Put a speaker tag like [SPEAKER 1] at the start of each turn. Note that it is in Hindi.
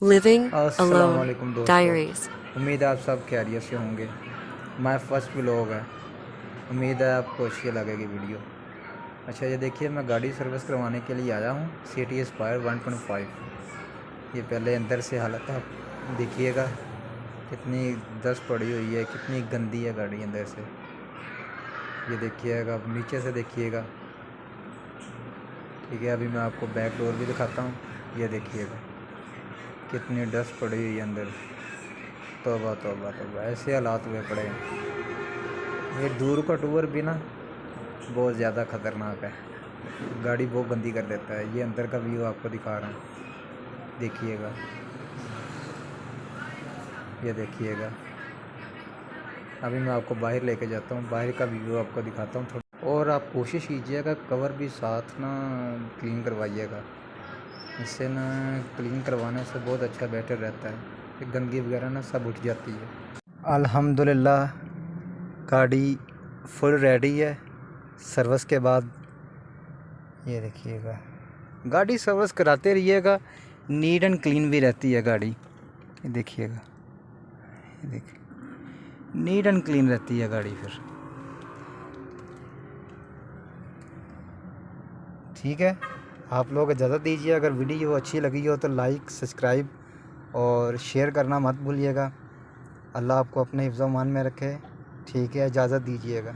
[SPEAKER 1] Living
[SPEAKER 2] अस्सलाम
[SPEAKER 1] Alone
[SPEAKER 2] वालेकुम दोस्तों।
[SPEAKER 1] Diaries.
[SPEAKER 2] उम्मीद है आप सब खैरियत से होंगे। माय फर्स्ट व्लॉग है। उम्मीद है आपको अच्छी लगेगी वीडियो। अच्छा, ये देखिए, मैं गाड़ी सर्विस करवाने के लिए आया हूँ सिटी एस्पायर 1.5। ये पहले अंदर से हालत आप देखिएगा, कितनी डस्ट पड़ी हुई है, कितनी गंदी है गाड़ी अंदर से। ये देखिएगा, अब नीचे से देखिएगा। ठीक है, अभी मैं आपको बैक डोर भी दिखाता हूँ। ये देखिएगा कितनी डस्ट पड़ी हुई है अंदर। तौबा तौबा तौबा, ऐसे हालात हुए पड़े हैं। ये दूर का टूर भी ना बहुत ज़्यादा ख़तरनाक है। गाड़ी बहुत गंदी कर देता है। ये अंदर का व्यू आपको दिखा रहा हूँ, देखिएगा। ये देखिएगा, अभी मैं आपको बाहर लेके जाता हूँ, बाहर का व्यू आपको दिखाता हूँ थोड़ा। और आप कोशिश कीजिएगा कवर भी साथ ना क्लीन करवाइएगा। इससे ना क्लीन करवाने से बहुत अच्छा बेटर रहता है कि गंदगी वगैरह ना सब उठ जाती है। अल्हम्दुलिल्लाह, गाड़ी फुल रेडी है सर्विस के बाद। ये देखिएगा, गाड़ी सर्विस कराते रहिएगा, नीट एंड क्लीन भी रहती है गाड़ी। ये देखिएगा, ये देखिए, नीट एंड क्लीन रहती है गाड़ी फिर। ठीक है, आप लोग इजाज़त दीजिए। अगर वीडियो अच्छी लगी हो तो लाइक, सब्सक्राइब और शेयर करना मत भूलिएगा। अल्लाह आपको अपने हिफ्ज़-ओ-मान में रखे। ठीक है, इजाज़त दीजिएगा।